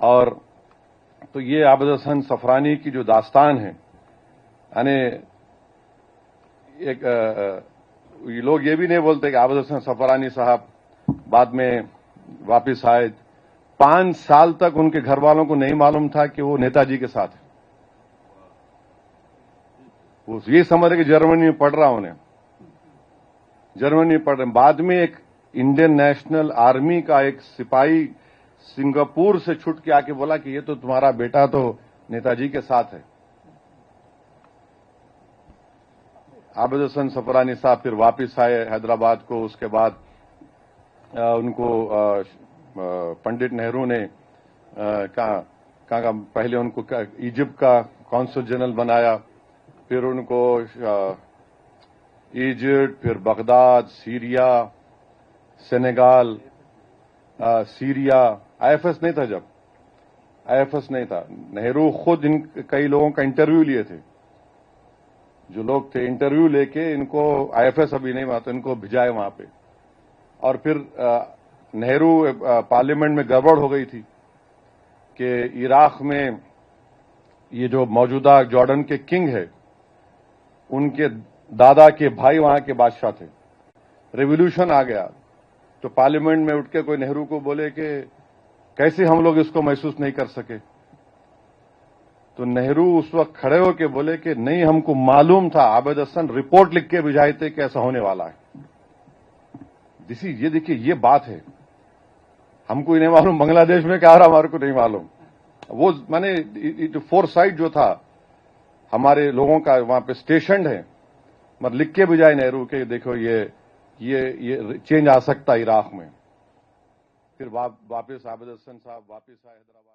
اور تو یہ عابد حسن صفرانی کی جو داستان ہے، یعنی ایک یہ لوگ یہ بھی نہیں بولتے کہ عابد حسن صفرانی صاحب بعد میں واپس آئے، 5 سال تک ان کے گھر والوں کو نہیں معلوم تھا کہ وہ نیتا جی کے ساتھ ہے. وہ یہ سمجھ رہے کہ جرمنی میں پڑھ رہا انہیں، جرمنی میں پڑھ رہے. بعد میں ایک انڈین نیشنل آرمی کا ایک سپاہی سنگاپور سے چھٹ کے آ کے بولا کہ یہ تو تمہارا بیٹا تو نیتا جی کے ساتھ ہے. عابد حسن صفرانی صاحب پھر واپس آئے حیدرآباد کو. اس کے بعد ان کو پنڈت نہرو نے کہا پہلے ان کو ایجپٹ کا کونسل جنرل بنایا، پھر ان کو ایجپٹ، پھر Baghdad, Syria, Senegal, Syria. I F S نہیں تھا، جب آئی ایف ایس نہیں تھا. نہرو خود کئی لوگوں کا انٹرویو لیے تھے، جو لوگ تھے انٹرویو لے کے ان کو آئی ایف ایس ابھی نہیں ہوا تو ان کو بھجائے وہاں پہ. اور پھر نہرو پارلیمنٹ میں گڑبڑ ہو گئی تھی کہ عراق میں یہ جو موجودہ جارڈن کے کنگ ہے ان کے دادا کے بھائی وہاں کے بادشاہ تھے. ریولیوشن آ گیا تو پارلیمنٹ میں اٹھ کے کوئی نہرو کو بولے کہ کیسے ہم لوگ اس کو محسوس نہیں کر سکے. تو نہرو اس وقت کھڑے ہو کے بولے کہ نہیں، ہم کو معلوم تھا، عابد حسن رپورٹ لکھ کے بھیجائے تھے کہ ایسا ہونے والا ہے. یہ دیکھیے یہ بات ہے، ہم کو نہیں معلوم بنگلہ دیش میں کیا رہا ہمارے کو نہیں معلوم. وہ میں نے جو فور سائٹ جو تھا ہمارے لوگوں کا وہاں پہ اسٹیشنڈ ہے، مگر لکھ کے بجائے نہرو کہ دیکھو یہ چینج آ سکتا ہے عراق میں. پھر واپس عابد حسن صاحب واپس آئے حیدرآباد.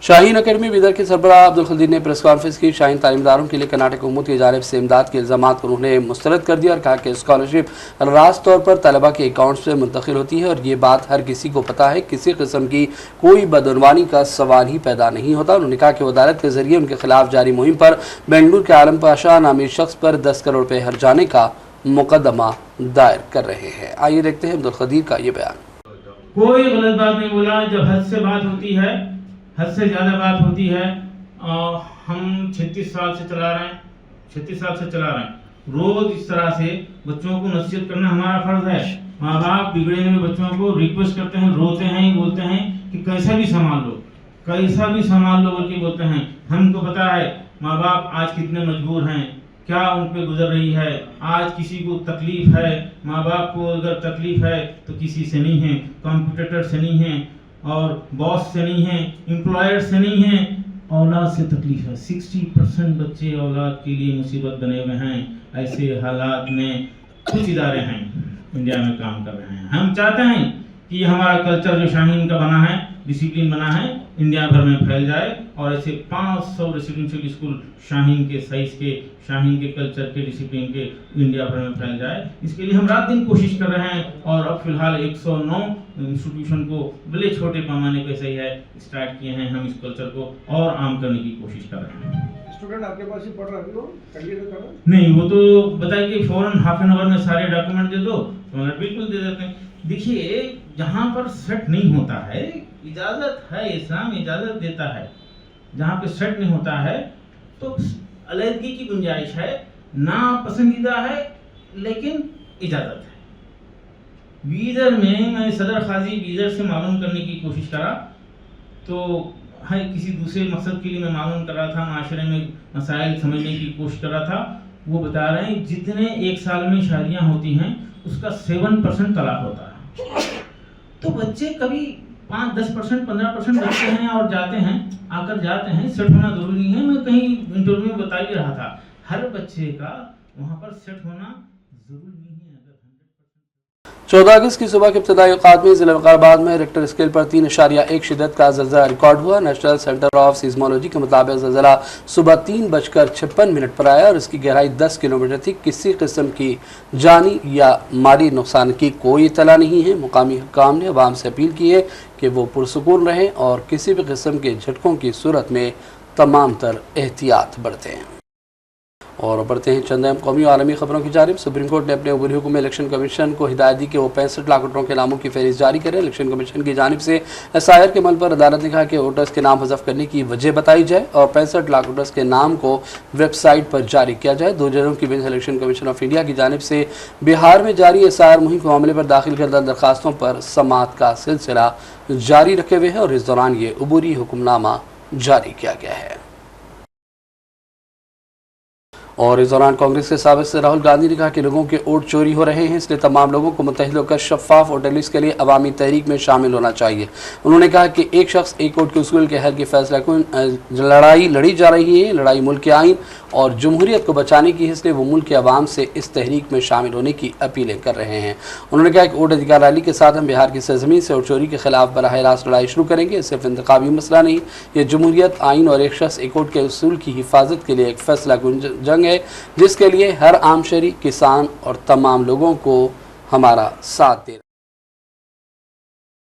شاہین اکیڈمی بیدر کے سربراہ عبدالقدیر نے پریس کانفرنس کی. شاہین تعلیمداروں کے لیے کرناٹک حکومت کی جانب سے امداد کے الزامات کو انہوں نے مسترد کر دیا اور کہا کہ اسکالرشپ راست طور پر طلبہ کے اکاؤنٹس میں منتقل ہوتی ہے اور یہ بات ہر کسی کو پتہ ہے، کسی قسم کی کوئی بدعنوانی کا سوال ہی پیدا نہیں ہوتا. انہوں نے کہا کہ وہ عدالت کے ذریعے ان کے خلاف جاری مہم پر بنگلور کے عالم پاشا نامی شخص پر 10 کروڑ روپے ہرجانے کا مقدمہ دائر کر رہے ہیں. آئیے دیکھتے ہیں عبدالقدیر کا یہ بیان. کوئی غلط بات نہیں بولا. جب حد سے بات ہوتی ہے، حد سے زیادہ بات ہوتی ہے. ہم 36 سال سے چلا رہے ہیں. روز اس طرح سے بچوں کو نصیحت کرنا ہمارا فرض ہے. ماں باپ بگڑے ہوئے بچوں کو ریکویسٹ کرتے ہیں، روتے ہیں، بولتے ہیں کہ کیسا بھی سنبھال لو بول کے بولتے ہیں. ہم کو پتا ہے ماں باپ آج کتنے مجبور ہیں، کیا ان پہ گزر رہی ہے. آج کسی کو تکلیف ہے، ماں باپ کو اگر تکلیف ہے تو کسی سے نہیں ہے، کمپٹیٹر سے نہیں ہے اور باس سے نہیں ہے، امپلائر سے نہیں ہے، اولاد سے تکلیف ہے. 60% بچے اولاد کے لیے مصیبت بنے ہوئے ہیں. ایسے حالات میں کچھ ادارے ہیں انڈیا میں کام کر رہے ہیں. ہم چاہتے ہیں کہ یہ ہمارا کلچر جو شاہین کا بنا ہے، ڈسپلن بنا ہے، انڈیا بھر میں پھیل جائے اور ایسے 500 ریسیڈنشل اسکول شاہین کے سائز کے، شاہین کے کلچر کے، ڈسپلن کے انڈیا بھر میں پھیل جائے. اس کے لیے ہم رات دن کوشش کر رہے ہیں اور اب فی الحال 109 انسٹیٹیوشن کو بڑے چھوٹے پیمانے پہ صحیح ہے اسٹارٹ کیے ہیں. ہم اس کلچر کو اور عام کرنے کی کوشش کر رہے ہیں. اسٹوڈنٹ آپ کے پاس ہی پڑھ رہا ہے؟ نہیں، وہ تو بتائیں کہ فوراً ہاف این آور میں سارے ڈاکومنٹ دے دو تو بالکل دے دیتے ہیں. دیکھیے جہاں پر سیٹ نہیں ہوتا ہے، اجازت ہے، اسلام اجازت دیتا ہے. جہاں پہ سیٹ نہیں ہوتا ہے تو علیحدگی کی گنجائش ہے. ناپسندیدہ ہے لیکن اجازت ہے. بیدر میں صدر قاضی بیدر سے معلوم کرنے کی کوشش کرا تو کسی دوسرے مقصد کے لیے میں معلوم کر رہا تھا، معاشرے میں مسائل سمجھنے کی کوشش کر رہا تھا. وہ بتا رہے ہیں جتنے ایک سال میں شادیاں ہوتی ہیں اس کا 7% طلاق ہوتا ہے. تو بچے کبھی 5-10%, 15% بچے ہیں اور جاتے ہیں، آ کر جاتے ہیں. سیٹ ہونا ضروری نہیں ہے. میں کہیں انٹرویو میں بتا ہی رہا تھا ہر بچے کا وہاں پر سیٹ ہونا ضروری نہیں ہے. 14 اگست کی صبح کے ابتدائی اوقات میں ضلع وقار آباد میں ریکٹر اسکیل پر 3.1 شدت کا زلزلہ ریکارڈ ہوا. نیشنل سینٹر آف سیزمولوجی کے مطابق زلزلہ صبح 3:56 پر آیا اور اس کی گہرائی 10 کلومیٹر تھی. کسی قسم کی جانی یا مالی نقصان کی کوئی اطلاع نہیں ہے. مقامی حکام نے عوام سے اپیل کی ہے کہ وہ پرسکون رہیں اور کسی بھی قسم کے جھٹکوں کی صورت میں تمام تر احتیاط برتیں. اور بڑھتے ہیں چند اہم قومی اور عالمی خبروں کی جانب۔ سپریم کورٹ نے اپنے عبوری حکم میں الیکشن کمیشن کو ہدایت دی کہ وہ 65 لاکھ ووٹروں کے ناموں کی فہرست جاری کرے۔ الیکشن کمیشن کی جانب سے SIR کے عمل پر عدالت نے کہا کہ ووٹرز کے نام حذف کرنے کی وجہ بتائی جائے اور 65 لاکھ ووٹرز کے نام کو ویب سائٹ پر جاری کیا جائے۔ 2 ججوں کی bench election commission of India کی جانب سے بہار میں جاری SIR مہم کے معاملے پر داخل کردہ درخواستوں پر سماعت کا سلسلہ جاری رکھے ہوئے ہے اور اس دوران یہ عبوری حکم نامہ جاری کیا گیا ہے۔ اور اس دوران کانگریس کے سابق سے راہل گاندھی نے کہا کہ لوگوں کے ووٹ چوری ہو رہے ہیں، اس لیے تمام لوگوں کو متحد ہو کر شفاف ووٹر لسٹ کے لیے عوامی تحریک میں شامل ہونا چاہیے۔ انہوں نے کہا کہ ایک شخص ایک ووٹ کے اصول کے حل کی فیصلہ کن لڑائی لڑی جا رہی ہے، لڑائی ملک کے آئین اور جمہوریت کو بچانے کی ہے، اس لیے وہ ملک کے عوام سے اس تحریک میں شامل ہونے کی اپیلیں کر رہے ہیں۔ انہوں نے کہا کہ ووٹ ادھیکار ریلی کے ساتھ ہم بہار کی سرزمین سے ووٹ چوری کے خلاف براہ راست لڑائی شروع کریں گے۔ یہ صرف انتخابی مسئلہ نہیں، یہ جمہوریت، آئین اور ایک شخص ایک ووٹ کے اصول کی حفاظت کے لیے ایک فیصلہ کن جنگ ہے، جس کے لیے ہر عام شہری، کسان اور تمام لوگوں کو ہمارا ساتھ دے رہا ہے۔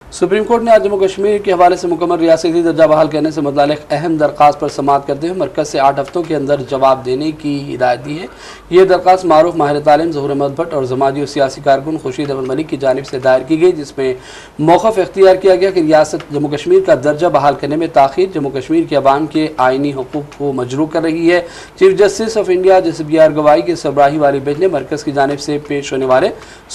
سپریم کورٹ نے آج جموں کشمیر کے حوالے سے مکمل ریاستی درجہ بحال کرنے سے متعلق اہم درخواست پر سماعت کرتے ہوئے مرکز سے 8 ہفتوں کے اندر جواب دینے کی ہدایت دی ہے۔ یہ درخواست معروف ماہر تعلیم ظہور احمد بھٹ اور سماجی و سیاسی کارکن خورشید احمد ملک کی جانب سے دائر کی گئی، جس میں موقف اختیار کیا گیا کہ ریاست جموں کشمیر کا درجہ بحال کرنے میں تاخیر جموں کشمیر کے عوام کے آئینی حقوق کو مجروح کر رہی ہے۔ Chief justice of India justice BR گوائی کی سربراہی والی بینچ نے مرکز کی جانب سے پیش ہونے والے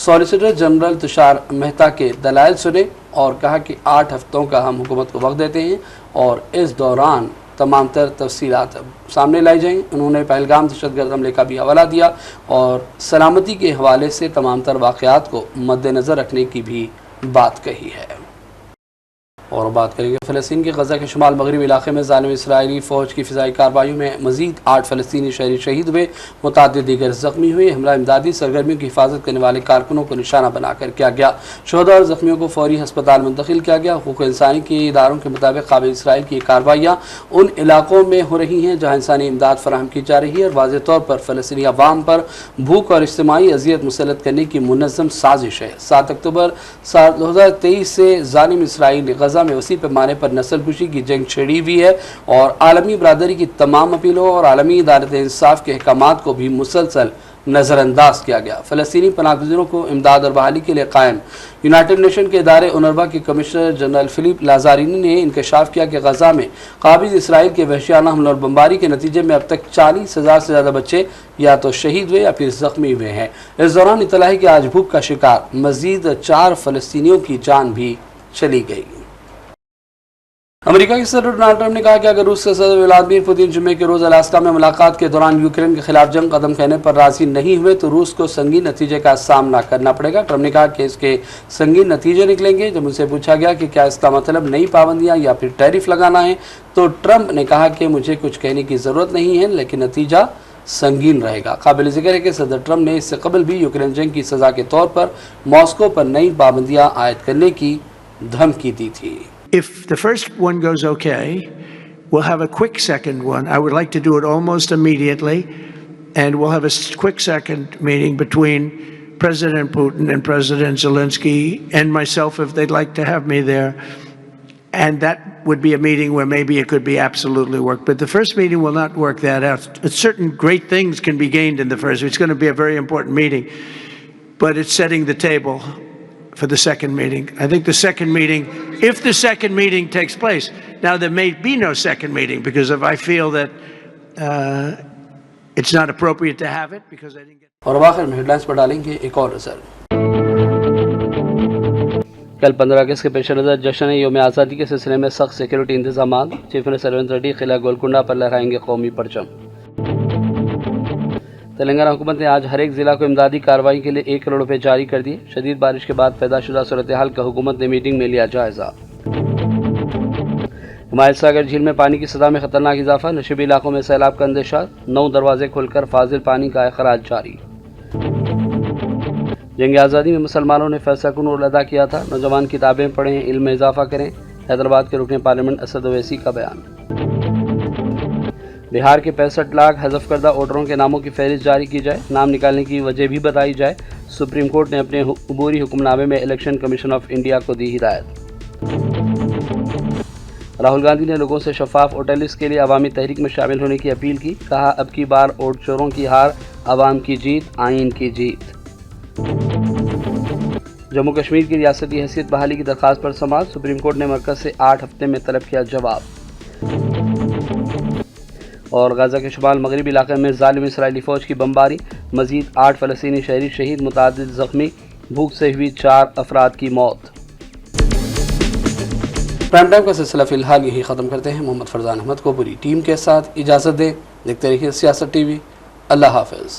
سالیسیٹر جنرل تشار مہتا کے دلائل سنے اور کہا کہ 8 ہفتوں کا ہم حکومت کو وقت دیتے ہیں اور اس دوران تمام تر تفصیلات سامنے لائی جائیں۔ انہوں نے پہلگام دہشت گرد حملے کا بھی حوالہ دیا اور سلامتی کے حوالے سے تمام تر واقعات کو مد نظر رکھنے کی بھی بات کہی ہے۔ اور بات کریں گے فلسطین کے غزہ کے شمال مغربی علاقے میں ظالم اسرائیلی فوج کی فضائی کارروائیوں میں مزید 8 فلسطینی شہری شہید ہوئے، متعدد دیگر زخمی ہوئے۔ حملہ امدادی سرگرمیوں کی حفاظت کرنے والے کارکنوں کو نشانہ بنا کر کیا گیا۔ شہداء اور زخمیوں کو فوری ہسپتال منتقل کیا گیا۔ حقوق انسانی کے اداروں کے مطابق قابل اسرائیل کی یہ کارروائیاں ان علاقوں میں ہو رہی ہیں جہاں انسانی امداد فراہم کی جا رہی ہے اور واضح طور پر فلسطینی عوام پر بھوک اور اجتماعی اذیت مسلط کرنے کی منظم سازش ہے۔ 7 اکتوبر 2023 سے ظالم اسرائیل نے غزہ میں وسیع پیمانے پر نسل کشی کی جنگ چھیڑی ہوئی ہے اور عالمی برادری کی تمام اپیلوں اور عالمی عدالت انصاف کے احکامات کو بھی مسلسل نظر انداز کیا گیا۔ فلسطینی پناہ گزینوں کو امداد اور بحالی کے لیے قائم یونائٹڈ نیشن کے ادارے اونروا کے کمشنر جنرل فلپ لازارینی نے انکشاف کیا کہ غزہ میں قابض اسرائیل کے وحشیانہ حملوں اور بمباری کے نتیجے میں اب تک 40,000 سے زیادہ بچے یا تو شہید ہوئے یا پھر زخمی ہوئے ہیں۔ اس دوران اطلاع ہے کہ آج بھوک کا شکار مزید 4 فلسطینیوں کی جان بھی چلی گئی۔ امریکہ کے صدر ڈونلڈ ٹرمپ نے کہا کہ اگر روس کے صدر ولادیمیر پوتین جمعے کے روز الاسکا میں ملاقات کے دوران یوکرین کے خلاف جنگ ختم کرنے پر راضی نہیں ہوئے تو روس کو سنگین نتیجے کا سامنا کرنا پڑے گا۔ ٹرمپ نے کہا کہ اس کے سنگین نتیجے نکلیں گے۔ جب ان سے پوچھا گیا کہ کیا اس کا مطلب نئی پابندیاں یا پھر ٹیرف لگانا ہے تو ٹرمپ نے کہا کہ مجھے کچھ کہنے کی ضرورت نہیں ہے لیکن نتیجہ سنگین رہے گا۔ قابل ذکر ہے کہ صدر ٹرمپ نے اس سے قبل بھی یوکرین جنگ کی سزا کے طور پر ماسکو پر نئی پابندیاں عائد کرنے کی دھمکی دی تھی۔ If the first one goes okay, we'll have a quick second one. I would like to do it almost immediately, and we'll have a quick second meeting between President Putin and President Zelensky and myself if they'd like to have me there. And that would be a meeting where maybe it could be absolutely work. But the first meeting will not work that out. Certain great things can be gained in the first. It's going to be a very important meeting, but it's setting the table for the second meeting. I think the second meeting, if the second meeting takes place, now there may be no second meeting because if I feel that it's not appropriate to have it because I didn't get. اور آخر میں head lines پر ڈالیں گے ایک اور نظر۔ کل 15 اگست کے پیش نظر جشن یوم آزادی کے سلسلے میں سخت سیکورٹی انتظامات۔ چیف منسٹر ریونت ریڈی قلعہ گولکنڈا پر لہرائیں گے قومی پرچم۔ تلنگانہ حکومت نے آج ہر ایک ضلع کو امدادی کارروائی کے لیے 1 کروڑ روپے جاری کر دیے۔ شدید بارش کے بعد پیدا شدہ صورتحال کا حکومت نے میٹنگ میں لیا جائزہ۔ ہمایت ساگر جھیل میں پانی کی سطح میں خطرناک اضافہ، نشیبی علاقوں میں سیلاب کا اندیشہ، 9 دروازے کھول کر فاضل پانی کا اخراج جاری۔ جنگ آزادی میں مسلمانوں نے فیصلہ کن رول ادا کیا تھا، نوجوان کتابیں پڑھیں، علم میں اضافہ کریں، حیدرآباد کے رکن پارلیمنٹ اسد اویسی کا بیان۔ بہار کے 65 لاکھ حذف کردہ ووٹروں کے ناموں کی فہرست جاری کی جائے، نام نکالنے کی وجہ بھی بتائی جائے۔ سپریم کورٹ نے اپنے عبوری حکم نامے میں الیکشن کمیشن آف انڈیا کو دی ہدایت۔ راہل گاندھی نے لوگوں سے شفاف ووٹر لسٹ کے لیے عوامی تحریک میں شامل ہونے کی اپیل کی. کہا اب کی بار ووٹ چوروں کی ہار، عوام کی جیت، آئین کی جیت. جموں کشمیر کی ریاستی حیثیت بحالی کی درخواست پر سماعت. سپریم کورٹ نے مرکز سے 8 ہفتے میں طلب کیا جواب. اور غزہ کے شمال مغربی علاقے میں ظالم اسرائیلی فوج کی بمباری، مزید 8 فلسطینی شہری شہید، متعدد زخمی. بھوک سے ہوئی 4 افراد کی موت. پرائم ٹائم کا سلسلہ فی الحال یہی ختم کرتے ہیں. محمد فرزان احمد کو پوری ٹیم کے ساتھ اجازت دیں. دیکھتے رہیے سیاست ٹی وی. اللہ حافظ.